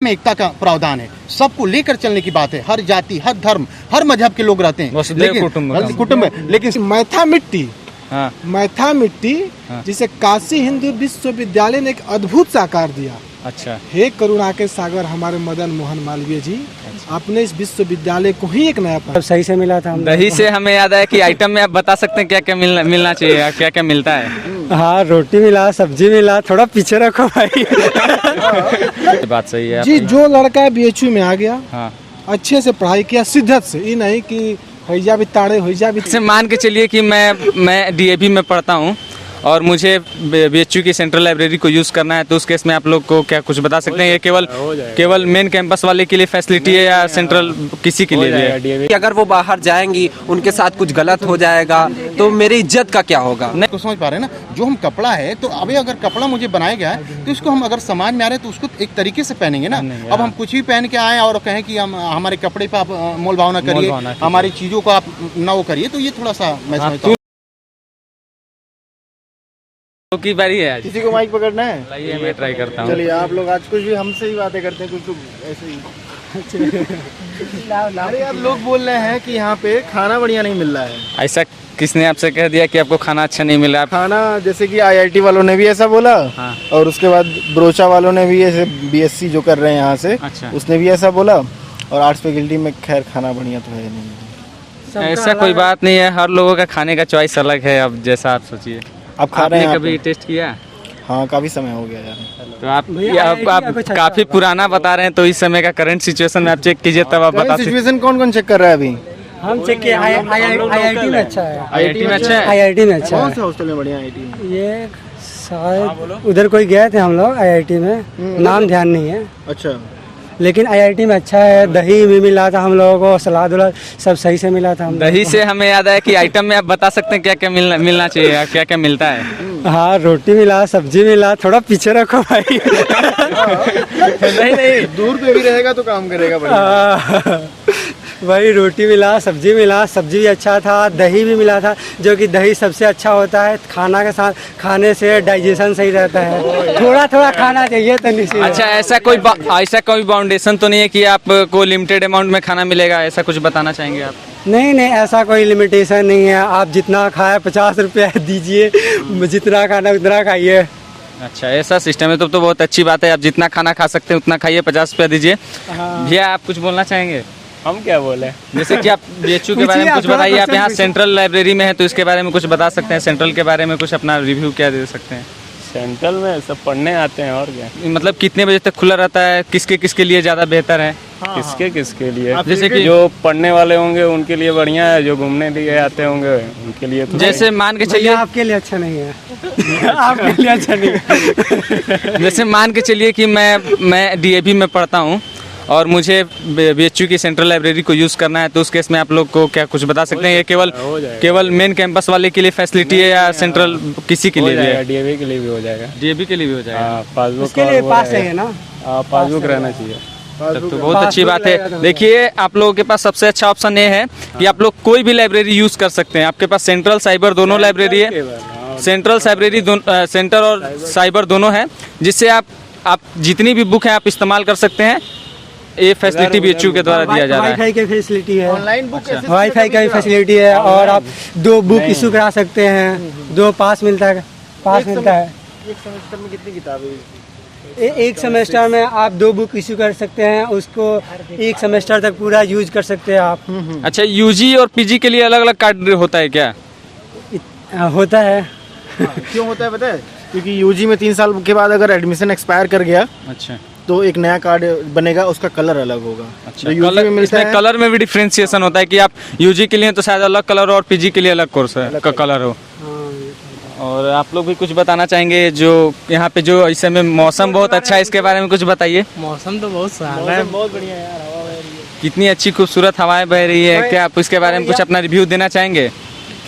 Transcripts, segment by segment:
में एकता का प्रावधान है, सबको लेकर चलने की बात है। हर जाति, हर धर्म, हर मजहब के लोग रहते हैं, लेकिन कुटुंब में। लेकिन मैथा मिट्टी, हाँ। मैथा मिट्टी जिसे काशी हिंदू विश्वविद्यालय ने एक अद्भुत साकार दिया। अच्छा। हे करुणा के सागर हमारे मदन मोहन मालवीय जी, आपने इस विश्वविद्यालय को ही एक नया सही से मिला था। दही से हमें याद आया कि आइटम में आप बता सकते हैं क्या क्या मिलना चाहिए, क्या क्या मिलता है? हाँ, रोटी मिला, सब्जी मिला, थोड़ा पीछे रखो भाई। बात सही है जी। जो लड़का BHU में आ गया, हाँ, अच्छे से पढ़ाई किया शिद्दत से, ये नहीं कि हैजा भी ताड़े हैजा भी। जैसे मान के चलिए कि मैं DAV में पढ़ता हूँ और मुझे BHU की सेंट्रल लाइब्रेरी को यूज़ करना है, तो उस केस में आप लोग को क्या कुछ बता सकते हैं? ये केवल मेन कैंपस वाले के लिए फैसिलिटी है या सेंट्रल किसी के लिए भी है? अगर वो बाहर जाएंगी, उनके साथ कुछ गलत हो जाएगा तो मेरी इज्जत का क्या होगा? नहीं तो समझ पा रहे हैं ना, जो हम कपड़ा है, तो अभी अगर कपड़ा मुझे बनाया गया है तो इसको हम अगर समाज में आ रहे हैं तो उसको एक तरीके से पहनेंगे ना। अब हम कुछ भी पहन के आए और कहें कि हम हमारे कपड़े पे आप मोल भाव ना करिए, हमारी चीज़ों को आप ना वो करिए, तो ये थोड़ा सा मैं समझता हूँ। की बारी है आज। किसी को माइक पकड़ना है? लाइए, मैं ट्राई करता हूँ। चलिए, आप लोग आज कुछ भी हमसे ही बातें करते हैं, कुछ लोग ऐसे ही। अरे यार, लोग बोल रहे हैं कि यहाँ पे खाना बढ़िया नहीं मिल रहा है। ऐसा किसने आपसे कह दिया कि आपको खाना अच्छा नहीं मिला? खाना जैसे कि IIT वालों ने भी ऐसा बोला, हाँ। और उसके बाद ब्रोचा वालों ने भी, ऐसे BSc जो कर रहे हैं यहाँ से, अच्छा। उसने भी ऐसा बोला, और आर्ट्स फैकल्टी में खैर खाना बढ़िया तो है नहीं। ऐसा कोई बात नहीं है, हर लोगों का खाने का चॉइस अलग है। अब जैसा आप सोचिए, आप खा रहे हैं? आपने कभी टेस्ट किया? हाँ, काफी समय हो गया यार। तो आप काफी पुराना बता रहे हैं, तो इस समय का करंट सिचुएशन में आप चेक कीजिए, तब आप बता सकते। सिचुएशन कौन कौन चेक कर रहा है अभी? हम चेक किए, IIT में अच्छा है। IIT में अच्छा है? IIT में अच्छा कौन है। सा हॉस्टल में बढ़िया IIT में? ये शायद उधर कोई गए थे हम लोग IIT में, नाम ध्यान नहीं है, अच्छा। लेकिन IIT में अच्छा है। दही भी मिला था हम लोगों को, सलाद वलाद सब सही से मिला था। दही से हमें याद आया कि आइटम में आप बता सकते हैं क्या क्या मिलना चाहिए, क्या क्या मिलता है? हाँ, रोटी मिला, सब्जी मिला, थोड़ा पीछे रखो भाई। नहीं, दूर पे भी रहेगा तो काम करेगा बढ़िया। वही रोटी मिला, सब्जी मिला, सब्जी भी अच्छा था, दही भी मिला था, जो कि दही सबसे अच्छा होता है खाना के साथ, खाने से डाइजेशन सही रहता है। थोड़ा थोड़ा खाना चाहिए तो निश्चित। अच्छा, ऐसा कोई बाउंडेशन तो नहीं है कि आपको लिमिटेड अमाउंट में खाना मिलेगा, ऐसा कुछ बताना चाहेंगे आप? नहीं, ऐसा कोई लिमिटेशन नहीं है। आप जितना खाए 50 रुपया दीजिए, जितना खाना उतना खाइए। अच्छा, ऐसा सिस्टम है, तो बहुत अच्छी बात है। आप जितना खाना खा सकते हैं उतना खाइए, 50 रुपया दीजिए। भैया, आप कुछ बोलना चाहेंगे? हम क्या बोले? जैसे कि आप BHU के बारे में कुछ बताइए। आप यहाँ सेंट्रल लाइब्रेरी में है, तो इसके बारे में कुछ बता सकते हैं? सेंट्रल के बारे में कुछ अपना रिव्यू क्या दे सकते हैं? सेंट्रल में सब पढ़ने आते हैं, और क्या। मतलब कितने बजे तक खुला रहता है? किसके लिए ज़्यादा बेहतर है? किसके लिए? जैसे कि जो पढ़ने वाले होंगे उनके लिए बढ़िया है, जो घूमने लिए आते होंगे उनके लिए तो। जैसे मान के चलिए, आपके लिए अच्छा नहीं है। आपके लिए अच्छा नहीं है। जैसे मान के चलिए कि मैं DAV में पढ़ता हूँ और मुझे BHU की सेंट्रल लाइब्रेरी को यूज़ करना है, तो उस केस में आप लोग को क्या कुछ बता सकते हैं? ये केवल मेन कैंपस वाले के लिए फैसिलिटी है या सेंट्रल किसी के लिए भी है? DAV के लिए भी हो जाएगा। DAV के लिए भी हो जाएगा। पासबुक के लिए पास है ना, पासबुक रहना चाहिए। तब तो बहुत अच्छी बात है। देखिए, आप लोगों के पास सबसे अच्छा ऑप्शन ये है कि आप लोग कोई भी लाइब्रेरी यूज़ कर सकते हैं। आपके पास सेंट्रल साइबर दोनों लाइब्रेरी है, सेंट्रल लाइब्रेरी सेंटर और साइबर दोनों है, जिससे आप जितनी भी बुक है आप इस्तेमाल कर सकते हैं। ये फैसिलिटी BHU के द्वारा दिया जा रहा है। वाईफाई की फैसिलिटी है, ऑनलाइन बुक, वाईफाई का भी फैसिलिटी है, और आप 2 बुक इशू करा सकते हैं, 2 पास मिलता है। एक सेमेस्टर में कितनी किताबें? एक सेमेस्टर में आप 2 बुक इशू कर सकते हैं, उसको 1 सेमेस्टर तक पूरा यूज कर सकते हैं आप। अच्छा, UG और PG के लिए अलग अलग कार्ड होता है क्या? होता है। क्यों होता है पता है? क्योंकि UG में 3 साल के बाद अगर एडमिशन एक्सपायर कर गया, अच्छा, तो एक नया कार्ड बनेगा, उसका कलर अलग होगा। अच्छा, इसमें कलर में भी डिफरेंशिएशन होता है कि आप UG के लिए तो शायद अलग कलर और PG के लिए अलग कोर्स है का कलर हो। और आप लोग भी कुछ बताना चाहेंगे? जो यहाँ पे जो इस समय मौसम बहुत अच्छा है, इसके बारे में कुछ बताइए। मौसम तो बहुत सुहाना है, बहुत बढ़िया यार, हवा बह रही है, कितनी अच्छी खूबसूरत हवाएं बह रही है। क्या आप इसके बारे में कुछ अपना रिव्यू देना चाहेंगे?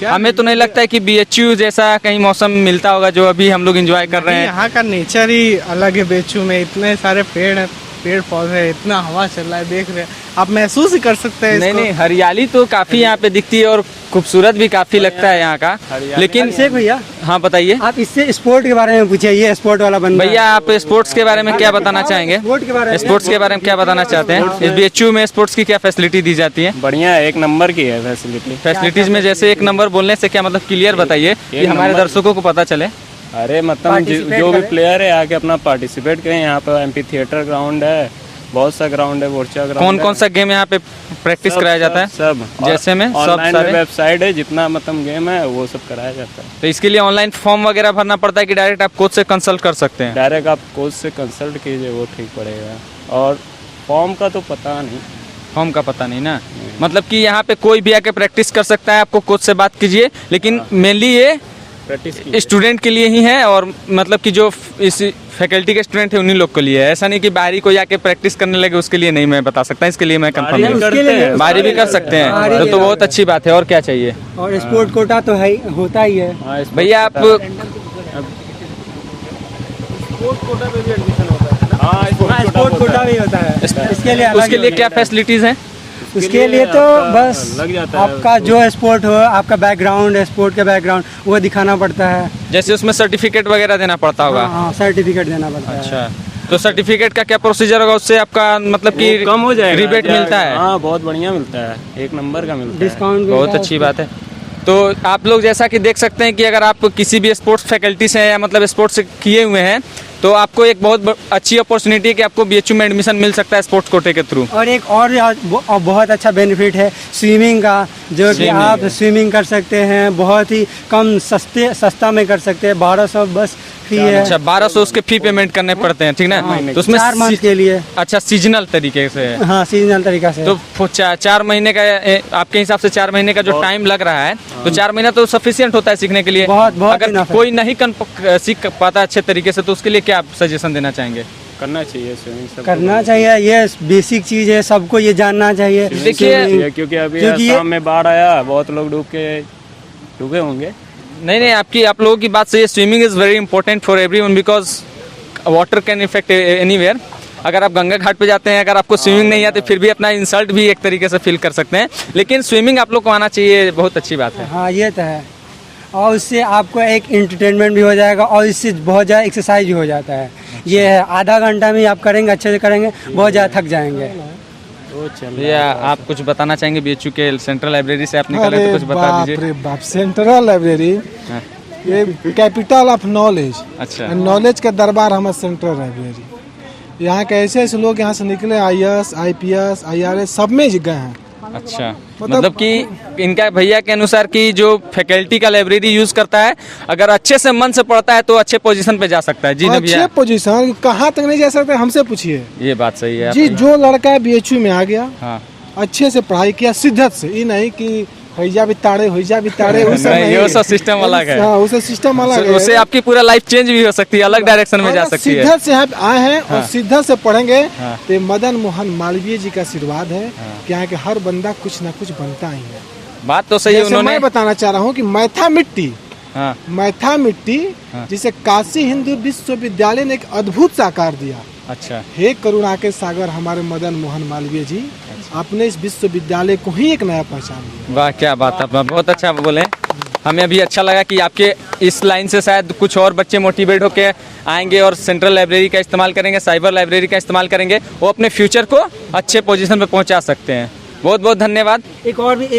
हमें तो नहीं लगता है कि BHU जैसा कहीं मौसम मिलता होगा जो अभी हम लोग एंजॉय कर रहे हैं। यहाँ का नेचर ही अलग है। BHU में इतने सारे पेड़ हैं, पेड़ पौधे, इतना हवा चल रहा है, देख रहे हैं आप, महसूस ही कर सकते हैं नहीं इसको। नहीं, हरियाली तो काफी यहाँ पे दिखती है और खूबसूरत भी काफी लगता है यहाँ का। लेकिन अभिषेक भैया, हाँ बताइए आप इससे स्पोर्ट के बारे में पूछिए, ये स्पोर्ट वाला बंदा है। भैया, आप स्पोर्ट्स के बारे में क्या बताना चाहेंगे? स्पोर्ट के बारे में स्पोर्ट्स के बारे में क्या बताना चाहते हैं? इस BHU में स्पोर्ट्स की क्या फैसिलिटी दी जाती है? बढ़िया है, एक नंबर की है फैसिलिटी। फैसिलिटीज में जैसे एक नंबर बोलने से क्या मतलब, क्लियर बताइए कि हमारे दर्शकों को पता चले। अरे मतलब जो भी प्लेयर है आके अपना पार्टिसिपेट करें। यहाँ पे एमपी थिएटर ग्राउंड है, बहुत सा ग्राउंड है, मोर्चा ग्राउंड। कौन कौन सा गेम यहाँ पे प्रैक्टिस कराया जाता है? सब जैसे में सब ऑनलाइन सारे वेबसाइट है, जितना मतलब गेम है वो सब कराया जाता है। तो इसके लिए ऑनलाइन फॉर्म वगैरह भरना पड़ता है कि डायरेक्ट आप कोच से कंसल्ट कर सकते हैं? डायरेक्ट आप कोच से कंसल्ट कीजिए, वो ठीक पड़ेगा। और फॉर्म का तो पता नहीं, फॉर्म का पता नहीं ना, मतलब कि यहाँ पे कोई भी आके प्रैक्टिस कर सकता है, आपको कोच से बात कीजिए। लेकिन मेनली ये प्रैक्टिस स्टूडेंट के लिए ही है, और मतलब कि जो इस फैकल्टी के स्टूडेंट है उन्हीं लोग के लिए है। ऐसा नहीं कि बाहरी कोई आके प्रैक्टिस करने लगे, उसके लिए नहीं मैं बता सकता, इसके लिए मैं कंफर्म नहीं। बाहरी भी कर सकते हैं, तो बहुत अच्छी बात है। और क्या चाहिए? और स्पोर्ट कोटा तो है, होता ही है। भैया आप स्पोर्ट कोटा भी होता है, इसके लिए अलग उसके लिए क्या फैसिलिटीज हैं? उसके लिए तो बस लग जाता है। आपका जो स्पोर्ट हो, आपका बैकग्राउंड है, स्पोर्ट का बैकग्राउंड वो दिखाना पड़ता है। जैसे उसमें सर्टिफिकेट वगैरह देना पड़ता होगा? हाँ, सर्टिफिकेट देना पड़ता है। अच्छा, तो सर्टिफिकेट का क्या प्रोसीजर होगा? उससे आपका मतलब कि कम हो जाएगा, रिबेट मिलता है? हाँ, बहुत बढ़िया मिलता है, एक नंबर का मिलता है। डिस्काउंट बहुत अच्छी बात है। तो आप लोग जैसा कि देख सकते हैं कि अगर आप किसी भी स्पोर्ट्स फैकल्टी से या मतलब स्पोर्ट्स किए हुए हैं, तो आपको एक बहुत अच्छी अपॉर्चुनिटी है कि आपको BHU में एडमिशन मिल सकता है स्पोर्ट्स कोटे के थ्रू। और एक और बहुत अच्छा बेनिफिट है स्विमिंग का, जो कि आप स्विमिंग कर सकते हैं, बहुत ही कम सस्ता में कर सकते हैं। 1200 बस फी है। अच्छा, 1200 उसके फी पेमेंट करने पड़ते हैं, ठीक ना? तो उसमें 4 मंथ के लिए। अच्छा, सीजनल तरीके से है। हाँ, सीजनल तरीका से। तो 4 महीने का आपके हिसाब से 4 महीने का जो टाइम लग रहा है, तो 4 महीना तो सफिशिएंट होता है सीखने के लिए। बहुत अगर enough है। कोई नहीं सीख पाता अच्छे तरीके से, तो उसके लिए क्या आप सजेशन देना चाहेंगे? करना चाहिए स्विमिंग, सब करना चाहिए, ये बेसिक चीज है, सबको ये जानना चाहिए। देखिए, क्योंकि अभी क्योंकि आसाम में बाढ़ आया, बहुत लोग डूबे होंगे। नहीं, आप लोगों की बात सही है। Swimming is very important for everyone, because water can effect anywhere. अगर आप गंगा घाट पे जाते हैं, अगर आपको स्विमिंग नहीं आती, फिर भी अपना इंसल्ट भी एक तरीके से फील कर सकते हैं। लेकिन स्विमिंग आप लोग को आना चाहिए, बहुत अच्छी बात है। हाँ, ये तो है। और उससे आपको एक एंटरटेनमेंट भी हो जाएगा, और इससे बहुत ज़्यादा एक्सरसाइज भी हो जाता है। ये है, आधा घंटा में आप करेंगे, अच्छे से करेंगे, बहुत ज़्यादा थक जाएंगे। भैया, आप कुछ बताना चाहेंगे BHU के सेंट्रल लाइब्रेरी से आप निकले, तो कुछ बता दीजिए। रे बाप, सेंट्रल लाइब्रेरी हाँ। ये कैपिटल ऑफ नॉलेज। अच्छा, नॉलेज का दरबार हमारा सेंट्रल लाइब्रेरी। यहाँ के ऐसे ऐसे लोग यहाँ से निकले, IAS, IPS, IRS सब में गए हैं। अच्छा, मतलब कि इनका भैया के अनुसार कि जो फैकल्टी का लाइब्रेरी यूज करता है, अगर अच्छे से मन से पढ़ता है तो अच्छे पोजीशन पे जा सकता है। जी ना भैया? अच्छे पोजीशन कहाँ तक नहीं जा सकते, हमसे पूछिए। ये बात सही है जी, आपकी। जो लड़का BHU में आ गया, हाँ, अच्छे से पढ़ाई किया, शिद्दत से, ये नहीं कि हैजा भी ताड़े वो सब नहीं, वो सब सिस्टम अलग है। हाँ, वो सब सिस्टम अलग है। उससे आपकी पूरा लाइफ चेंज भी हो सकती है, अलग डायरेक्शन में जा सकती है। शिद्दत से आप आए हैं और शिद्दत से पढ़ेंगे, हाँ। तो ये मदन मोहन मालवीय जी का आशीर्वाद है कि यहाँ के हर बंदा कुछ ना कुछ बनता ही है। बात तो सही है। जैसे उन्होंने मैं बताना चाह रहा हूँ कि मैथा मिट्टी हाँ। जिसे काशी हिंदू विश्वविद्यालय ने एक अद्भुत साकार दिया। अच्छा, हे करुणा के सागर हमारे मदन मोहन मालवीय जी, आपने इस विश्वविद्यालय को ही एक नया पहचान दिया। वाह, क्या बात है, बहुत अच्छा बोले। हमें अभी अच्छा लगा कि आपके इस लाइन से शायद कुछ और बच्चे मोटिवेट होकर आएंगे और सेंट्रल लाइब्रेरी का इस्तेमाल करेंगे, साइबर लाइब्रेरी का इस्तेमाल करेंगे, वो अपने फ्यूचर को अच्छे पोजीशन पे पहुंचा सकते हैं। बहुत बहुत धन्यवाद। एक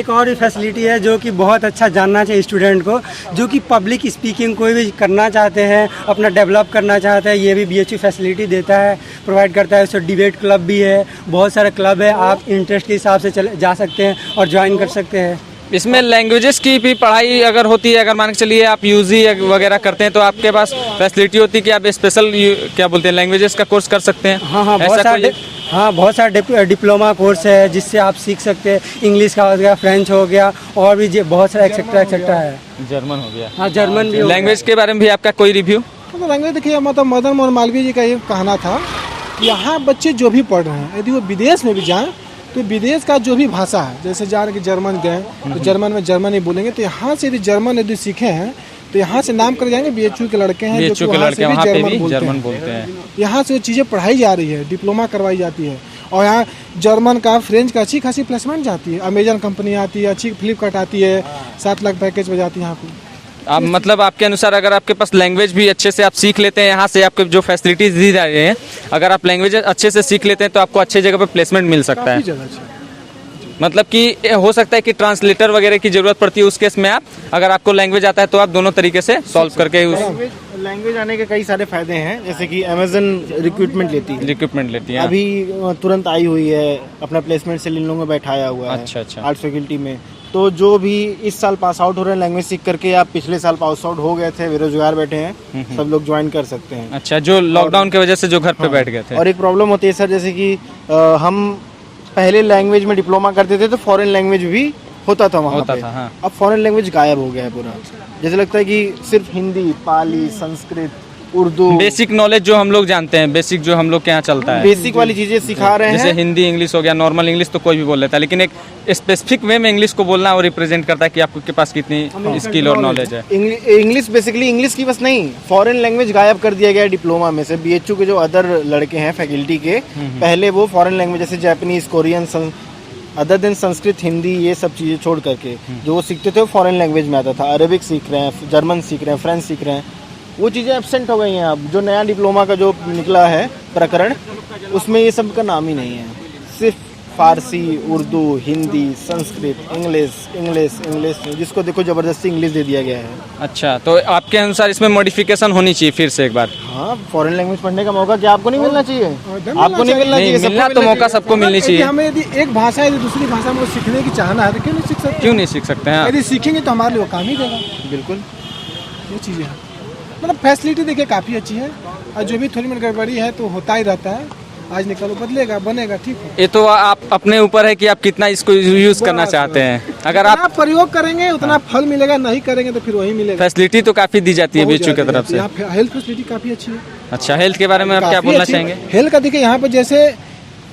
और भी फैसिलिटी है जो कि बहुत अच्छा जानना चाहिए स्टूडेंट को, जो कि पब्लिक स्पीकिंग कोई भी करना चाहते हैं, अपना डेवलप करना चाहते हैं, ये भी BHU फैसिलिटी देता है, प्रोवाइड करता है। उससे डिबेट क्लब भी है, बहुत सारे क्लब है, आप इंटरेस्ट के हिसाब से चले जा सकते हैं और ज्वाइन कर सकते हैं। इसमें लैंग्वेजेस की भी पढ़ाई अगर होती है, अगर मान के चलिए आप UG वगैरह करते हैं, तो आपके पास फैसिलिटी होती है कि आप स्पेशल क्या बोलते हैं लैंग्वेजेस का कोर्स कर सकते हैं। हाँ, बहुत सारे डिप्लोमा कोर्स है जिससे आप सीख सकते हैं। इंग्लिश का हो गया, फ्रेंच हो गया, और भी बहुत सारा एक्सेट्रा है। जर्मन हो गया। हाँ, जर्मन भी। लैंग्वेज के बारे में भी आपका कोई रिव्यू? लैंग्वेज देखिए, मतलब मदन मोहन मालवीय जी का ये कहना था, यहाँ बच्चे जो भी पढ़ रहे हैं, यदि वो विदेश में भी जाएं, तो विदेश का जो भी भाषा है, जैसे जा रहे कि जर्मन गए तो जर्मन में जर्मन ही बोलेंगे, तो यहाँ से यदि जर्मन यदि सीखे हैं तो यहाँ से नाम कर जाएंगे BHU के लड़के हैं, जो कि BHU के वहाँ लड़के से वहाँ पे भी बोलते जर्मन हैं। बोलते हैं। यहाँ से वो चीज़ें पढ़ाई जा रही है, डिप्लोमा करवाई जाती है, और यहाँ जर्मन का, फ्रेंच का अच्छी खासी प्लेसमेंट जाती है। अमेजन कंपनी आती है, अच्छी फ्लिपकार्ट आती है, 7 लाख पैकेज बजाती है यहाँ पे। आप मतलब आपके अनुसार अगर आपके पास लैंग्वेज भी अच्छे से आप सीख लेते हैं, यहाँ से आपके जो फैसिलिटीज दी जा रही हैं, अगर आप लैंग्वेज अच्छे से सीख लेते हैं तो आपको अच्छे जगह पे प्लेसमेंट मिल सकता है। काफ़ी ज़्यादा अच्छा। मतलब कि हो सकता है कि ट्रांसलेटर वगैरह की जरूरत पड़ती है, उस केस में आप अगर आपको लैंग्वेज आता है तो आप दोनों तरीके से सॉल्व करके उस लैंग्वेज आने के कई सारे फायदे हैं, जैसे कि अमेजन रिक्रूटमेंट लेती है, रिक्रूटमेंट लेती है। अभी तुरंत आई हुई है, अपना प्लेसमेंट सेल इन लोगों में बैठाया हुआ है। अच्छा। आर्ट्स फैकल्टी में तो जो भी इस साल पास आउट हो रहे हैं लैंग्वेज सीख करके, आप पिछले साल पास आउट हो गए थे, बेरोजगार बैठे हैं, सब लोग ज्वाइन कर सकते हैं। अच्छा, जो लॉकडाउन की वजह से जो घर पे बैठ गए थे। और एक प्रॉब्लम होती है सर, जैसे कि हम पहले लैंग्वेज में डिप्लोमा करते थे तो फॉरेन लैंग्वेज भी होता था वहाँ पे। हाँ। अब फॉरेन लैंग्वेज गायब हो गया है पूरा। जैसे लगता है कि सिर्फ हिंदी, पाली, संस्कृत, उर्दू, बेसिक नॉलेज जो हम लोग जानते हैं, बेसिक जो हम लोग के यहाँ चलता है, बेसिक वाली चीजें सिखा रहे जैसे हैं। हिंदी इंग्लिश हो गया, नॉर्मल इंग्लिश तो कोई भी बोल लेता है, लेकिन एक स्पेसिफिक वे में इंग्लिश को बोलना और रिप्रेजेंट करता है कि आपके पास कितनी स्किल और नॉलेज है। इंग्लिश बेसिकली इंग्लिश की बस नहीं, फॉरेन लैंग्वेज गायब कर दिया गया है डिप्लोमा में से। BHU के जो अदर लड़के हैं फैकल्टी के, पहले वो फॉरेन लैंग्वेज जैसे Japanese, Korean, other than Sanskrit, Hindi, ये सब चीज़ें छोड़ करके जो वो सीखते थे वो फॉरेन लैंग्वेज में आता था। अरेबिक सीख रहे हैं, जर्मन सीख रहे हैं, फ्रेंच सीख रहे हैं, वो चीज़ें एब्सेंट हो गई हैं। अब जो नया डिप्लोमा का जो निकला है प्रकरण, उसमें ये सब का नाम ही नहीं है। सिर्फ फारसी, उर्दू, हिंदी, संस्कृत, इंग्लिश, जिसको देखो ज़बरदस्ती इंग्लिश दे दिया गया है। अच्छा, तो आपके अनुसार इसमें मॉडिफिकेशन होनी चाहिए फिर से एक बार। हाँ, फॉरेन लैंग्वेज पढ़ने का मौका क्या आपको नहीं मिलना चाहिए? आपको नहीं मिलना चाहिए, मिलना तो मौका सबको मिलनी चाहिए। हमें यदि एक भाषा यदि दूसरी भाषा में सीखने की चाहना है तो क्यों नहीं सीख सकते? क्यों नहीं सीख सकते हैं? यदि सीखेंगे तो हमारे लिए वो काम ही देगा। बिल्कुल, ये चीज़ें हैं, मतलब फैसिलिटी देखिए काफ़ी अच्छी है, और जो भी थोड़ी मोटी गड़बड़ी है तो होता ही रहता है। आज निकलो, बदलेगा, बनेगा, ठीक है। ये तो आप अपने ऊपर है कि आप कितना इसको यूज करना चाहते हैं। अगर आप प्रयोग करेंगे उतना फल मिलेगा, नहीं करेंगे तो फिर वही मिलेगा। फैसिलिटी तो काफी दी जाती है BHU की तरफ से। यहाँ हेल्थ फैसिलिटी काफ़ी अच्छी है। अच्छा, हेल्थ के बारे में आप क्या काफ़ी बोलना अच्छी चाहेंगे? हेल्थ का देखिए, यहाँ पे जैसे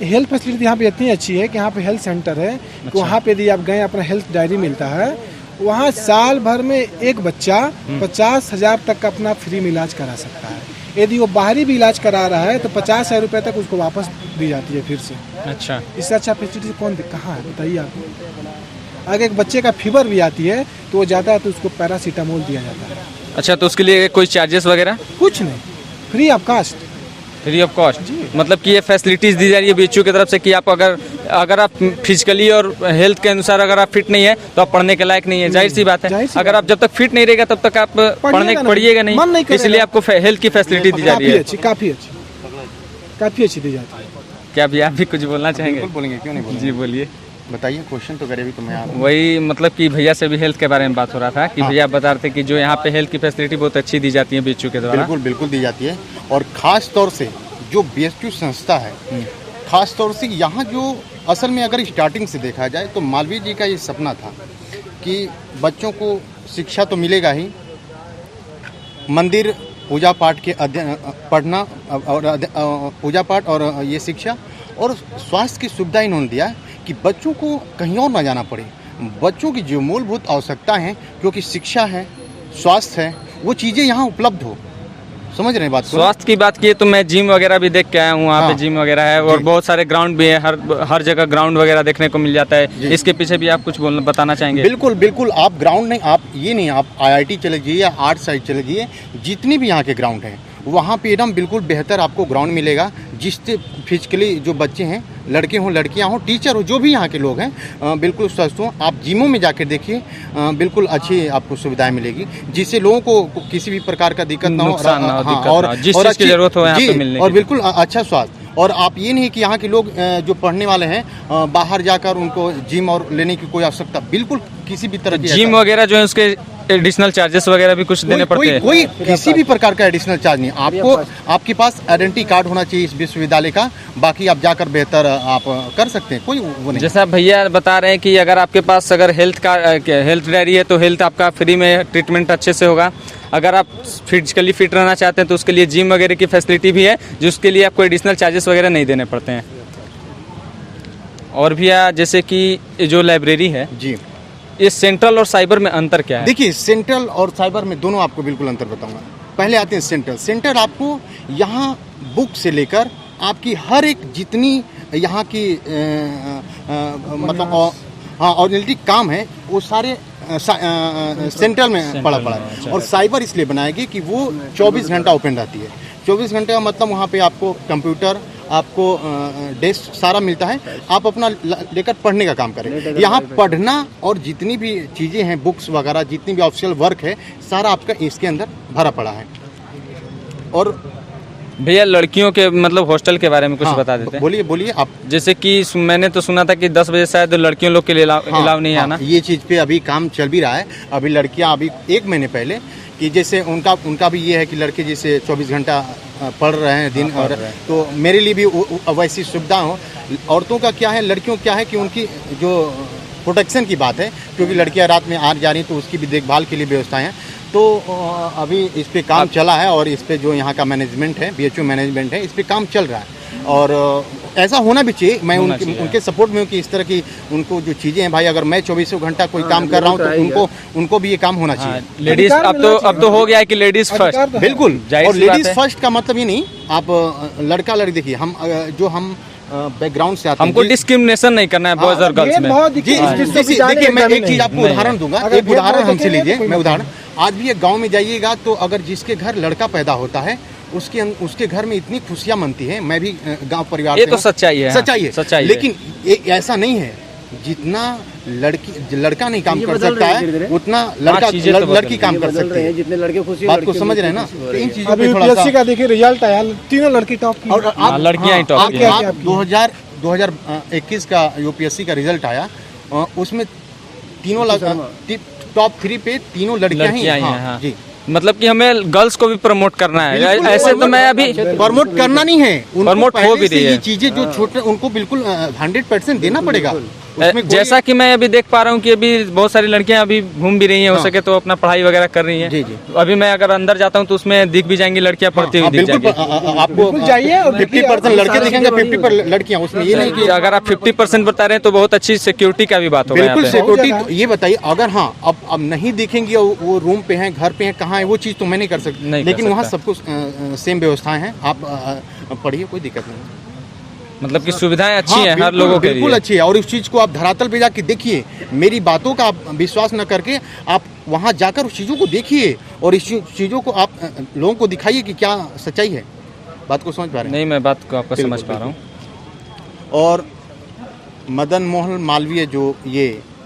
हेल्थ फैसिलिटी यहाँ पे इतनी अच्छी है कि यहाँ पे हेल्थ सेंटर है, कि वहाँ पे यदि आप गए, अपना हेल्थ डायरी मिलता है, वहाँ साल भर में एक बच्चा 50,000 तक का अपना फ्री में इलाज करा सकता है। यदि वो बाहरी भी इलाज करा रहा है तो 50,000 रुपये तक उसको वापस दी जाती है फिर से। अच्छा, इससे अच्छा फैसिलिटी कौन कहाँ है बताइए आप। अगर एक बच्चे का फीवर भी आती है तो वो जाता है तो उसको पैरासीटामोल दिया जाता है। अच्छा, तो उसके लिए कोई चार्जेस वगैरह? कुछ नहीं, free of cost, free of cost. मतलब कि ये फैसिलिटीज दी जा रही है BHU की तरफ से कि आप अगर आप फिजिकली और हेल्थ के अनुसार अगर आप फिट नहीं है तो आप पढ़ने के लायक नहीं है। जाहिर सी बात है, अगर आप जब तक फिट नहीं रहेगा तब तक आप पढ़िएगा नहीं, इसलिए आपको हेल्थ की फैसिलिटी दी जा रही है। काफ़ी अच्छी दी जाती है। क्या भी आप भी कुछ बोलना चाहेंगे? बिल्कुल बोलेंगे, क्यों नहीं बोलेंगे। जी बोलिए। बताइए, क्वेश्चन तो करे भी तुम्हें आप। वही मतलब कि भैया से भी हेल्थ के बारे में बात हो रहा था कि भैया बता रहे थे कि जो यहाँ पे हेल्थ की फैसिलिटी बहुत अच्छी दी जाती है BHU के द्वारा। बिल्कुल दी जाती है, और ख़ास तौर से जो BHU संस्था है, ख़ास तौर से यहाँ जो असल में अगर स्टार्टिंग से देखा जाए तो मालवीय जी का ये सपना था कि बच्चों को शिक्षा तो मिलेगा ही, मंदिर पूजा पाठ के अध्ययन पढ़ना और पूजा पाठ और ये शिक्षा और स्वास्थ्य की सुविधा इन्होंने दिया कि बच्चों को कहीं और ना जाना पड़े। बच्चों की जो मूलभूत आवश्यकता है, क्योंकि शिक्षा है, स्वास्थ्य है, वो चीज़ें यहाँ उपलब्ध हो। समझ रहे हैं बात को? स्वास्थ्य की बात की तो मैं जिम वगैरह भी देख के आया हूँ, वहाँ पे जिम वगैरह है और बहुत सारे ग्राउंड भी है, हर जगह ग्राउंड वगैरह देखने को मिल जाता है। इसके पीछे भी आप कुछ बताना चाहेंगे? बिल्कुल, आप ग्राउंड नहीं, आप ये नहीं, आप IIT चले जाइए या आर्ट साइड चले जाइए, जितनी भी यहाँ के ग्राउंड हैं वहाँ पे एकदम बिल्कुल बेहतर आपको ग्राउंड मिलेगा, जिससे फिजिकली जो बच्चे हैं, लड़के हों लड़कियां हों, टीचर हो, जो भी यहाँ के लोग हैं, बिल्कुल स्वस्थ हों। आप जिमों में जाकर देखिए, बिल्कुल अच्छी आपको सुविधाएं मिलेगी, जिससे लोगों को किसी भी प्रकार का दिक्कत ना हो और जिस चीज़ की जरूरत हो यहाँ पे मिलने और बिल्कुल अच्छा स्वास्थ्य। और आप ये नहीं कि यहाँ के लोग जो पढ़ने वाले हैं बाहर जाकर उनको जिम और लेने की कोई आवश्यकता बिल्कुल किसी भी तरह की जिम वगैरह जो है उसके एडिशनल चार्जेस वगैरह भी कुछ देने पड़ते हैं? कोई किसी भी प्रकार का एडिशनल चार्ज नहीं। आपको आपके पास आइडेंटिटी कार्ड होना चाहिए इस विश्वविद्यालय का, बाकी आप जाकर बेहतर आप कर सकते हैं, कोई वो नहीं। जैसा भैया बता रहे हैं कि अगर आपके पास अगर हेल्थ डायरी है तो हेल्थ आपका फ्री में ट्रीटमेंट अच्छे से होगा। अगर आप फिजिकली फिट रहना चाहते हैं तो उसके लिए जिम वगैरह की फैसिलिटी भी है, जिसके लिए आपको एडिशनल चार्जेस वगैरह नहीं देने पड़ते हैं। और भैया जैसे कि जो लाइब्रेरी है जी, ये सेंट्रल और साइबर में अंतर क्या है? देखिए, सेंट्रल और साइबर में दोनों आपको बिल्कुल अंतर बताऊंगा। पहले आते हैं सेंट्रल। सेंट्रल आपको यहाँ बुक से लेकर आपकी हर एक जितनी यहाँ की मतलब ऑर्डिनरी काम है वो सारे सेंट्रल में पड़ा है। और साइबर इसलिए बनाया गया कि वो 24 घंटा ओपन रहती है। 24 घंटे का मतलब वहाँ पे आपको कंप्यूटर, आपको डेस्क सारा मिलता है, आप अपना लेकर पढ़ने का काम करें। यहाँ पढ़ना और जितनी भी चीज़ें हैं, बुक्स वगैरह, जितनी भी ऑफिशियल वर्क है, सारा आपका इसके अंदर भरा पड़ा है। और भैया लड़कियों के मतलब हॉस्टल के बारे में कुछ बता देते हैं। बोलिए बोलिए आप। जैसे कि मैंने तो सुना था कि 10 बजे शायद लड़कियों लोग के लिए अलाउ नहीं आना। ये चीज़ पे अभी काम चल भी रहा है। अभी लड़कियां अभी 1 महीने पहले कि जैसे उनका भी ये है कि लड़के जैसे 24 घंटा पढ़ रहे हैं दिन, और तो मेरे लिए भी वैसी सुविधा हो। औरतों का क्या है, लड़कियों क्या है कि उनकी जो प्रोटेक्शन की बात है, क्योंकि लड़कियां रात में आ जा रही तो उसकी भी देखभाल के लिए व्यवस्थाएं हैं। तो अभी इस पे काम चला है और इस पे जो यहाँ का मैनेजमेंट है, BHU मैनेजमेंट है, इस पे काम चल रहा है। और ऐसा होना भी चाहिए। मैं उनके सपोर्ट में हूँ कि इस तरह की उनको जो चीज़ें हैं, भाई अगर मैं 24 घंटा कोई काम कर रहा हूँ तो उनको भी ये काम होना चाहिए। लेडीज अब तो हो गया है कि लेडीज फर्स्ट। बिल्कुल। और लेडीज फर्स्ट का मतलब ये नहीं आप लड़का लड़की, देखिए हम बैकग्राउंड से आते हैं, हमको डिस्क्रिमिनेशन नहीं करना है बॉयज और गर्ल्स में। देखिए मैं एक चीज आपको उदाहरण दूंगा। एक उदाहरण हमसे लीजिए, मैं उदाहरण, आज भी एक गांव में जाइएगा तो अगर जिसके घर लड़का पैदा होता है उसके घर में इतनी खुशियां मनती है। मैं भी गांव परिवार ये से तो सच्चाई है। सच्चाई है। लेकिन ऐसा नहीं है। जितना लड़का नहीं काम कर सकता है उतना लड़की काम कर सकती है। जितने लड़के खुशी, बात को समझ रहे हैं ना। तो इन चीजों पे थोड़ा यूपीएससी का देखिए रिजल्ट आया, तीनों लड़की टॉप की। और लड़कियां ही टॉप की। आप 2021 का यूपीएससी का रिजल्ट आया, उसमें तीनों टॉप 3 पे तीनों लड़कियां ही हैं। जी, मतलब कि हमें गर्ल्स को भी प्रमोट करना है। ऐसे तो मैं अभी प्रमोट करना नहीं है, प्रमोट हो भी रही है। ये चीजें जो छोटे उनको बिल्कुल 100% देना पड़ेगा। जैसा कि मैं अभी देख पा रहा हूँ कि अभी बहुत सारी लड़कियां अभी घूम भी रही हैं, हो सके तो अपना पढ़ाई वगैरह कर रही हैं। जी जी। अभी मैं अगर अंदर जाता हूँ तो उसमें दिख भी जाएंगी लड़कियां पढ़ती हुई दिख जाएंगी। आपको जाइए, 50% लड़के दिखेंगे, 50% लड़कियां। उसमें ये नहीं कि अगर आप 50% बता रहे हैं तो बहुत अच्छी सिक्योरिटी का भी बात होगा। बिल्कुल सिक्योरिटी। ये बताइए, अगर अब नहीं देखेंगे वो रूम पे हैं, घर पे हैं, कहाँ है, वो चीज़ तो मैं नहीं कर सकती, लेकिन वहाँ सबको सेम व्यवस्थाएं हैं। आप पढ़िए, कोई दिक्कत नहीं। मतलब कि सुविधाएं अच्छी हैं हर लोगों के लिए। बिल्कुल अच्छी है। और उस चीज़ को आप धरातल पे जाके देखिए। मेरी बातों का आप विश्वास न करके आप वहाँ जाकर उस चीज़ों को देखिए और इस चीज़ों को आप लोगों को दिखाइए कि क्या सच्चाई है। बात को समझ पा रहे हैं? नहीं, मैं बात को आपका समझ पा रहा हूँ। और मदन मोहन मालवीय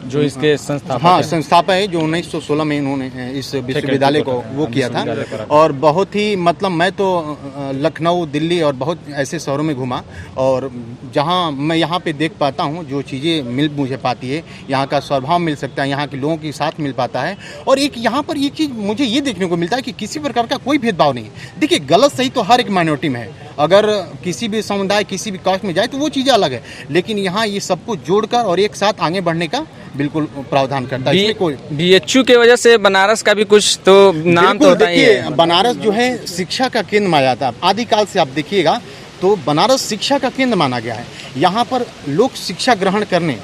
जो इसके संस्थापक संस्थापक है, जो 1916 में इन्होंने इस विश्वविद्यालय को वो किया था। और बहुत ही मतलब मैं तो लखनऊ, दिल्ली और बहुत ऐसे शहरों में घूमा, और जहाँ मैं यहाँ पे देख पाता हूँ जो चीज़ें मिल मुझे पाती है, यहाँ का स्वभाव मिल सकता है, यहाँ के लोगों के साथ मिल पाता है। और एक यहाँ पर ये चीज़ मुझे ये देखने को मिलता है कि किसी प्रकार का कोई भेदभाव नहीं है। देखिए, गलत सही तो हर एक माइनॉरिटी में है। अगर किसी भी समुदाय, किसी भी कास्ट में जाए तो वो चीज़ें अलग है, लेकिन यहाँ ये सबको जोड़कर और एक साथ आगे बढ़ने का बिल्कुल प्रावधान करता है। कोई BHU की वजह से बनारस का भी कुछ तो नाम तो होता ही है। बनारस जो है शिक्षा का केंद्र माना जाता है। आदिकाल से आप देखिएगा तो बनारस शिक्षा का केंद्र माना गया है। यहाँ पर लोग शिक्षा ग्रहण करने,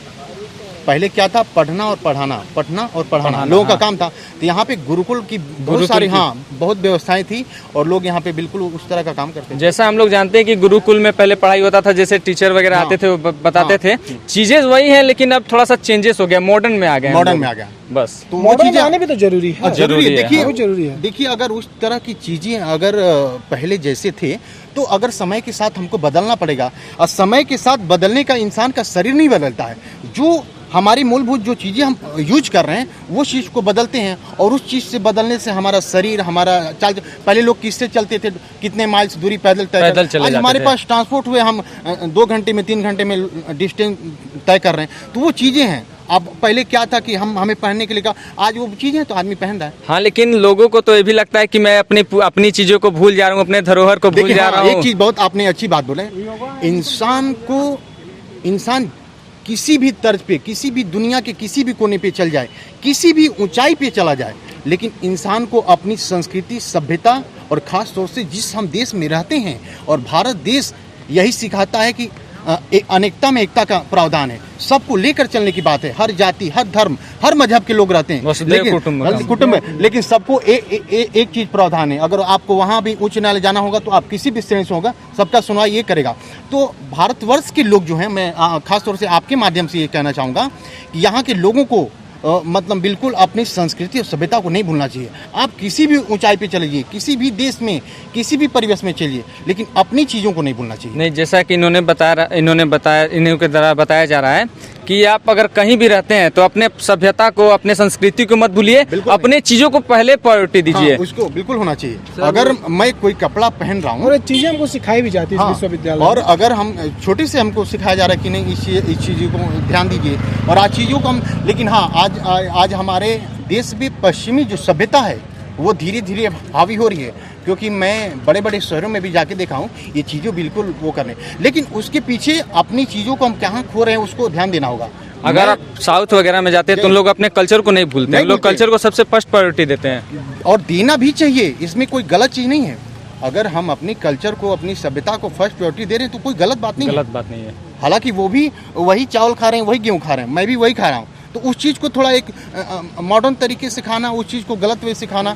पहले क्या था, पढ़ना और पढ़ाना लोगों का काम था। तो यहाँ पे गुरुकुल की बहुत सारी बहुत व्यवस्थाएं थी और लोग यहाँ पे बिल्कुल उस तरह का काम करते थे। जैसा हम लोग जानते हैं कि गुरुकुल में पहले पढ़ाई होता था, जैसे टीचर वगैरह आते थे, वो बताते थे। चीजें वही हैं, लेकिन अब थोड़ा सा चेंजेस हो गया, मॉडर्न में आ गया। बस तो वो चीजें आने भी तो जरूरी है। देखिए अगर उस तरह की चीजें अगर पहले जैसे थे तो अगर समय के साथ हमको बदलना पड़ेगा। और समय के साथ बदलने का इंसान का शरीर नहीं बदलता है। जो हमारी मूलभूत जो चीज़ें हम यूज कर रहे हैं वो चीज़ को बदलते हैं, और उस चीज़ से बदलने से हमारा शरीर, हमारा चाल, पहले लोग किससे चलते थे, कितने माइल्स दूरी पैदल चले। आज हमारे पास ट्रांसपोर्ट हुए, हम 2 घंटे में 3 घंटे में डिस्टेंस तय कर रहे हैं। तो वो चीज़ें हैं। अब पहले क्या था कि हमें पहनने के लिए कहा, आज वो चीज़ें तो आदमी पहन रहा है। हाँ, लेकिन लोगों को तो ये भी लगता है कि मैं अपनी चीज़ों को भूल जा रहा हूँ, अपने धरोहर को भूल जा रहा हूँ। एक चीज़ बहुत आपने अच्छी बात बोले, इंसान किसी भी तर्ज पे, किसी भी दुनिया के किसी भी कोने पे चल जाए, किसी भी ऊंचाई पे चला जाए, लेकिन इंसान को अपनी संस्कृति, सभ्यता और ख़ास तौर से जिस हम देश में रहते हैं, और भारत देश यही सिखाता है कि अनेकता में एकता का प्रावधान है, सबको लेकर चलने की बात है। हर जाति, हर धर्म, हर मजहब के लोग रहते हैं, वसुधैव कुटुंबकम। कुटुंब में, लेकिन सबको एक चीज प्रावधान है। अगर आपको वहां भी उच्च न्यायालय जाना होगा तो आप किसी भी श्रेणी से होगा, सबका सुनवाई ये करेगा। तो भारतवर्ष के लोग जो हैं, मैं खासतौर से आपके माध्यम से ये कहना चाहूँगा कि यहाँ के लोगों को मतलब बिल्कुल अपनी संस्कृति और सभ्यता को नहीं भूलना चाहिए। आप किसी भी ऊंचाई पे चले जाइए, किसी भी देश में, किसी भी परिवेश में चलिए, लेकिन अपनी चीज़ों को नहीं भूलना चाहिए। नहीं, जैसा कि इन्होंने के द्वारा बताया जा रहा है कि आप अगर कहीं भी रहते हैं तो अपने सभ्यता को, अपने संस्कृति को मत भूलिए, अपने चीज़ों को पहले प्रायोरिटी दीजिए। हाँ, उसको बिल्कुल होना चाहिए। अगर मैं कोई कपड़ा पहन रहा हूँ, और चीजें हमको सिखाई भी जाती है हाँ, विश्वविद्यालय, और अगर हम छोटे से हमको सिखाया जा रहा है कि नहीं इस चीज़ों को ध्यान दीजिए, और आज चीज़ों को हम, लेकिन हाँ आज हमारे देश में पश्चिमी जो सभ्यता है वो धीरे धीरे हावी हो रही है, क्योंकि मैं बड़े बड़े शहरों में भी जाके देखा हूँ ये चीज़ें बिल्कुल वो करने, लेकिन उसके पीछे अपनी चीज़ों को हम कहाँ खो रहे हैं उसको ध्यान देना होगा। अगर आप साउथ वगैरह में जाते हैं तो लोग अपने कल्चर को नहीं भूलते हैं, लोग कल्चर को सबसे फर्स्ट प्रायोरिटी देते हैं, और देना भी चाहिए, इसमें कोई गलत चीज़ नहीं है। अगर हम अपनी कल्चर को, अपनी सभ्यता को फर्स्ट प्रायोरिटी दे रहे हैं तो कोई गलत बात नहीं है। हालांकि वो भी वही चावल खा रहे हैं, वही गेहूँ खा रहे हैं, मैं भी वही खा रहा हूँ, तो उस चीज़ को थोड़ा एक मॉडर्न तरीके से खाना, उस चीज़ को गलत वे से खाना,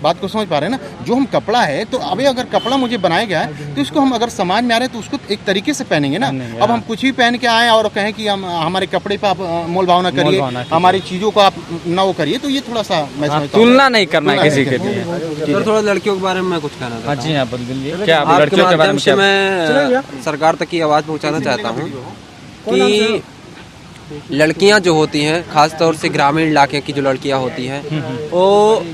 बात को समझ पा रहे हैं ना। जो हम कपड़ा है, तो अभी अगर कपड़ा मुझे बनाया गया है तो इसको हम अगर समाज में आ रहे हैं तो उसको एक तरीके से पहनेंगे ना। अब हम कुछ भी पहन के आए और कहें कि हम हमारे कपड़े पे आप मोल भाव ना करिए, हमारी चीज़ों को आप ना वो करिए, तो ये थोड़ा सा मैं समझता हूं तुलना नहीं करना है किसी के लिए। सर, थोड़ा लड़कियों के बारे में मैं कुछ कहना चाहता हूँ। जी हाँ, बोलिए। क्या आप आपके लड़कियों के बारे माध्यम में से मैं सरकार तक की आवाज़ पहुंचाना चाहता हूँ कि लड़कियां जो होती हैं, खास तौर से ग्रामीण इलाके की जो लड़कियां होती हैं, वो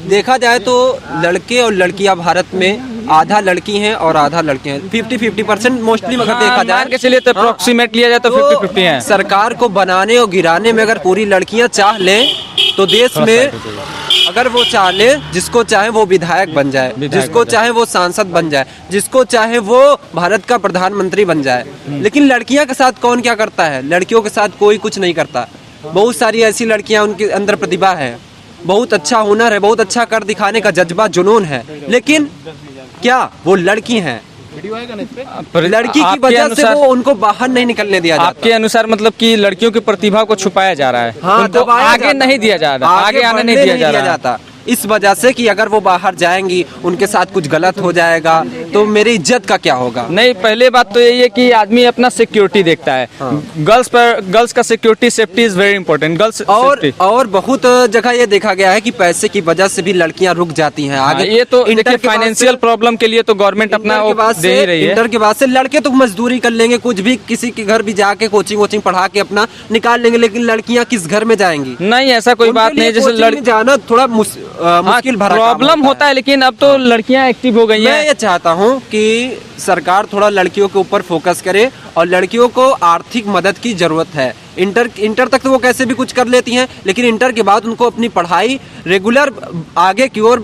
देखा जाए तो लड़के और लड़कियां भारत में आधा लड़की हैं और आधा लड़के हैं, 50-50% मोस्टली अगर देखा जाए के चलिए तो अप्रोक्सीमेट लिया जाए तो 50-50 है। सरकार को बनाने और गिराने में अगर पूरी लड़कियां चाह लें तो देश में, अगर वो चाह ले, जिसको चाहे वो विधायक बन जाए, जिसको चाहे वो सांसद बन जाए, जिसको चाहे वो भारत का प्रधानमंत्री बन जाए, लेकिन लड़कियां के साथ कौन क्या करता है? लड़कियों के साथ कोई कुछ नहीं करता। बहुत सारी ऐसी लड़कियां, उनके अंदर प्रतिभा है, बहुत अच्छा हुनर है, बहुत अच्छा कर दिखाने का जज्बा, जुनून है, लेकिन क्या वो लड़की हैं? लड़की की वजह से वो उनको बाहर नहीं निकलने दिया जाता। आपके अनुसार मतलब कि लड़कियों की प्रतिभा को छुपाया जा रहा है, हाँ, उनको आगे नहीं दिया जा रहा, आगे आने नहीं दिया जा रहा, इस वजह से कि अगर वो बाहर जाएंगी, उनके साथ कुछ गलत हो जाएगा तो मेरी इज्जत का क्या होगा? नहीं, पहले बात तो यही है कि आदमी अपना सिक्योरिटी देखता है। गर्ल्स का security, safety is very important. Girls और बहुत जगह ये देखा गया है कि पैसे की वजह से भी लड़कियां रुक जाती हैं आगे। ये तो देखिए, फाइनेंशियल प्रॉब्लम के लिए तो गवर्नमेंट अपना दे ही रही है। इंटर के बाद से लड़के तो मजदूरी कर लेंगे, कुछ भी किसी के घर भी जाके कोचिंग पढ़ा के अपना निकाल लेंगे, लेकिन लड़कियां किस घर में जाएंगी? नहीं, ऐसा कोई बात नहीं। जैसे लड़की जाना थोड़ा मुश्किल भरा प्रॉब्लम होता है, लेकिन अब तो लड़कियां एक्टिव हो गई हैं। मैं ये चाहता हूं कि सरकार थोड़ा लड़कियों के ऊपर फोकस करे, और लड़कियों को आर्थिक मदद की जरूरत है। इंटर तक तो वो कैसे भी कुछ कर लेती हैं, लेकिन इंटर के बाद उनको अपनी पढ़ाई रेगुलर आगे की ओर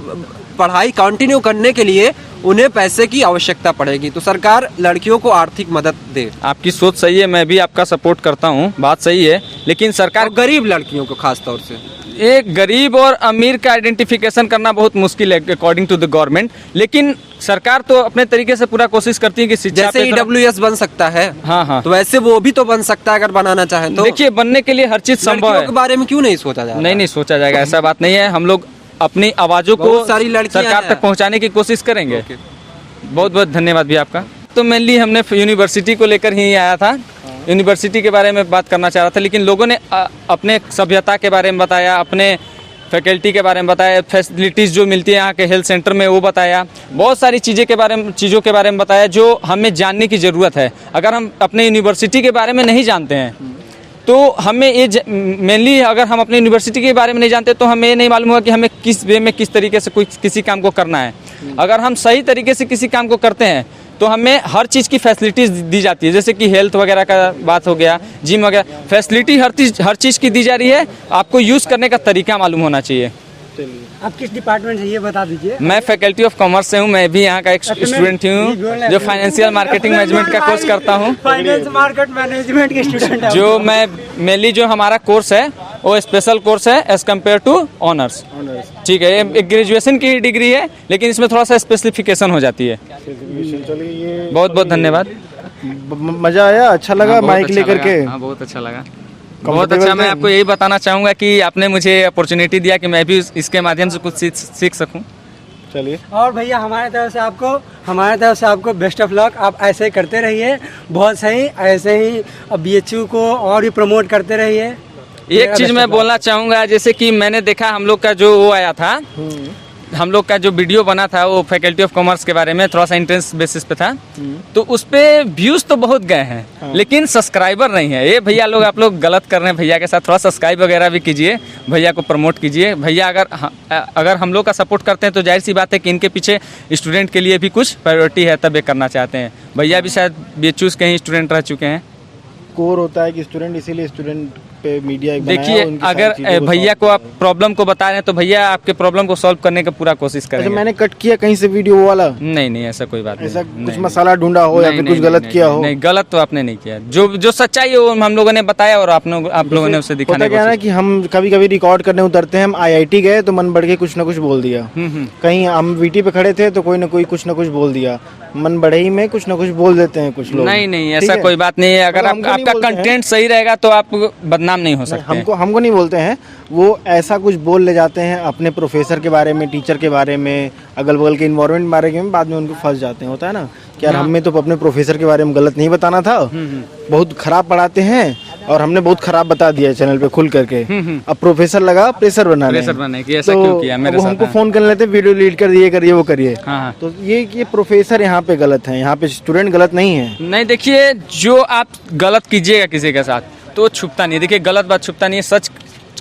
पढ़ाई कंटिन्यू करने के लिए उन्हें पैसे की आवश्यकता पड़ेगी। तो सरकार लड़कियों को आर्थिक मदद दे। आपकी सोच सही है, मैं भी आपका सपोर्ट करता हूँ, बात सही है, लेकिन सरकार गरीब लड़कियों को खास तौर से, एक गरीब और अमीर का आइडेंटिफिकेशन करना बहुत मुश्किल है अकॉर्डिंग टू द गवर्नमेंट, लेकिन सरकार तो अपने तरीके से पूरा कोशिश करती है कि शिक्षा जैसे EWS बन सकता है, हाँ, तो वैसे वो भी तो बन सकता है अगर बनाना चाहे तो। देखिए, बनने के लिए हर चीज संभव है। के बारे में क्यों नहीं सोचा जाएगा? नहीं सोचा जाएगा, ऐसा बात नहीं है। हम लोग अपनी आवाजों को सारी लड़कियां सरकार तक पहुंचाने की कोशिश करेंगे। बहुत बहुत धन्यवाद भी आपका। तो मेनली हमने यूनिवर्सिटी को लेकर ही आया था, यूनिवर्सिटी के बारे में बात करना चाह रहा था, लेकिन लोगों ने अपने सभ्यता के बारे में बताया, अपने फैकल्टी के बारे में बताया, फैसिलिटीज़ जो मिलती है यहाँ के हेल्थ सेंटर में वो बताया, बहुत सारी चीज़ों के बारे में बताया जो हमें जानने की ज़रूरत है। अगर हम अपने यूनिवर्सिटी के बारे में नहीं जानते हैं तो हमें ये मेनली, अगर हम अपनी यूनिवर्सिटी के बारे में नहीं जानते तो हमें ये नहीं मालूम होगा कि हमें किस वे में किस तरीके से किसी काम को करना है। अगर हम सही तरीके से किसी काम को करते हैं तो हमें हर चीज़ की फैसिलिटीज़ दी जाती है, जैसे कि हेल्थ वगैरह का बात हो गया, जिम वगैरह, फैसिलिटी हर चीज़ की दी जा रही है। आपको यूज़ करने का तरीका मालूम होना चाहिए। आप किस डिपार्टमेंट से ये बता दीजिए? मैं फैकल्टी ऑफ कॉमर्स से हूँ, मैं भी यहाँ का एक स्टूडेंट हूँ जो फाइनेंशियल मार्केटिंग मैनेजमेंट का कोर्स करता हूँ। फाइनेंस मार्केट मैनेजमेंट के स्टूडेंट है। जो मैं मेनली जो हमारा कोर्स है वो स्पेशल कोर्स है एज कम्पेयर टू ऑनर्स। ठीक है, एक ग्रेजुएशन की डिग्री है, लेकिन इसमें थोड़ा सा स्पेसिफिकेशन हो जाती है। बहुत बहुत धन्यवाद। मजा आया, अच्छा लगा हाँ, बहुत माइक अच्छा लेकर लगा। के। हाँ, बहुत अच्छा लगा, बहुत अच्छा। मैं आपको यही बताना चाहूँगा कि आपने मुझे अपॉर्चुनिटी दिया कि मैं भी इसके माध्यम से कुछ सीख सकूँ। चलिए, और भैया हमारे तरफ से आपको बेस्ट ऑफ लक। आप ऐसे ही करते रहिए, बहुत सही, ऐसे ही BHU को और भी प्रमोट करते रहिए। एक चीज मैं बोलना चाहूँगा, जैसे कि मैंने देखा हम लोग का जो वो आया था, हम लोग का जो वीडियो बना था वो फैकल्टी ऑफ कॉमर्स के बारे में, थोड़ा सा इंट्रेंस बेसिस पे था, तो उस पे व्यूज तो बहुत गए हैं लेकिन सब्सक्राइबर नहीं है। ये भैया लोग, आप लोग गलत कर रहे हैं भैया के साथ। थोड़ा सब्सक्राइब वगैरह भी कीजिए, भैया को प्रमोट कीजिए। भैया अगर हम लोग का सपोर्ट करते हैं तो जाहिर सी बात है कि इनके पीछे स्टूडेंट के लिए भी कुछ प्रायोरिटी है, तब ये करना चाहते हैं। भैया भी शायद BHU के ही स्टूडेंट रह चुके हैं। कोर होता है कि स्टूडेंट, इसीलिए स्टूडेंट पे मीडिया एक बनाया, देखिए, उनकी सारी अगर चीज़ों को भैया को आप प्रॉब्लम को बता रहे हैं तो भैया आपके प्रॉब्लम को सॉल्व करने का पूरा कोशिश अच्छा, करेंगे। मैंने कट किया कहीं से वीडियो वाला, नहीं, ऐसा कोई बात नहीं। ऐसा कुछ नहीं, मसाला ढूंढा हो या नहीं, फिर नहीं, कुछ गलत नहीं, किया हो? नहीं, गलत तो आपने नहीं किया। जो सच्चाई है वो हम लोगों ने बताया और आप लोगों ने उसे दिखाने होता की क्या है ना कोशिश कि हम कभी कभी रिकॉर्ड करने उतरते हैं, हम IIT गए तो मन बढ़ के कुछ ना कुछ बोल दिया, कहीं हम VT पे खड़े थे तो कोई ना कोई कुछ ना कुछ बोल दिया, मन बढ़े ही में कुछ ना कुछ बोल देते हैं कुछ लोग। नहीं, ठीक ऐसा है? कोई बात नहीं है। अगर मतलब हमको नहीं आपका बोलते हैं। कंटेंट सही रहेगा तो आप बदनाम नहीं हो सकते। हमको नहीं बोलते हैं, वो ऐसा कुछ बोल ले जाते हैं अपने प्रोफेसर के बारे में, टीचर के बारे में, अगल बगल के इन्वायरमेंट के बारे में, बाद में उनको फंस जाते हैं। होता है ना कि यार हमें तो अपने प्रोफेसर के बारे में गलत नहीं बताना था, बहुत खराब पढ़ाते हैं और हमने बहुत खराब बता दिया चैनल पे खुल करके। अब प्रोफेसर लगा प्रेशर बनाने की, ऐसा क्यों किया मेरे वो साथ? हमको फोन कर लेते, वीडियो डिलीट कर दिए, करिए वो करिए। हाँ। तो ये प्रोफेसर यहाँ पे गलत है, यहाँ पे स्टूडेंट गलत नहीं है। नहीं, देखिए, जो आप गलत कीजिएगा किसी के साथ तो छुपता नहीं। देखिए, गलत बात छुपता नहीं है, सच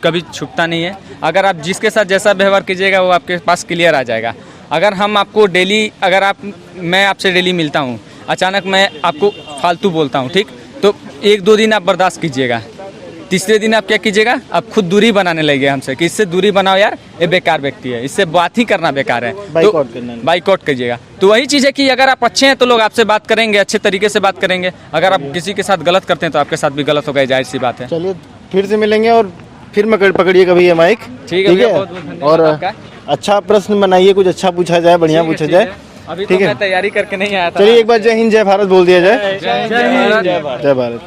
कभी छुपता नहीं है। अगर आप जिसके साथ जैसा व्यवहार कीजिएगा वो आपके पास क्लियर आ जाएगा। अगर हम आपको डेली, मैं आपसे डेली मिलता हूँ, अचानक मैं आपको फालतू बोलता हूँ, ठीक, तो 1-2 दिन आप बर्दाश्त कीजिएगा, तीसरे दिन आप क्या कीजिएगा, आप खुद दूरी बनाने लगे हमसे कि इससे दूरी बनाओ यार, ये बेकार व्यक्ति है, इससे बात ही करना बेकार है, बाइकआउट कीजिएगा। तो वही चीज़ है कि अगर आप अच्छे हैं तो लोग आपसे बात करेंगे, अच्छे तरीके से बात करेंगे। अगर आप किसी के साथ गलत करते हैं तो आपके साथ भी गलत होगा, जाहिर सी बात है। चलिए, फिर से मिलेंगे और फिर पकड़िए कभी ये माइक। ठीक है, बहुत-बहुत धन्यवाद और आपका। अच्छा प्रश्न बनाइए, कुछ अच्छा पूछा जाए, बढ़िया पूछा जाए। अभी ठीक तो है, मैं तैयारी करके नहीं आया था। चलिए एक बार जय हिंद जय भारत बोल दिया जाए। जय हिंद। जय भारत।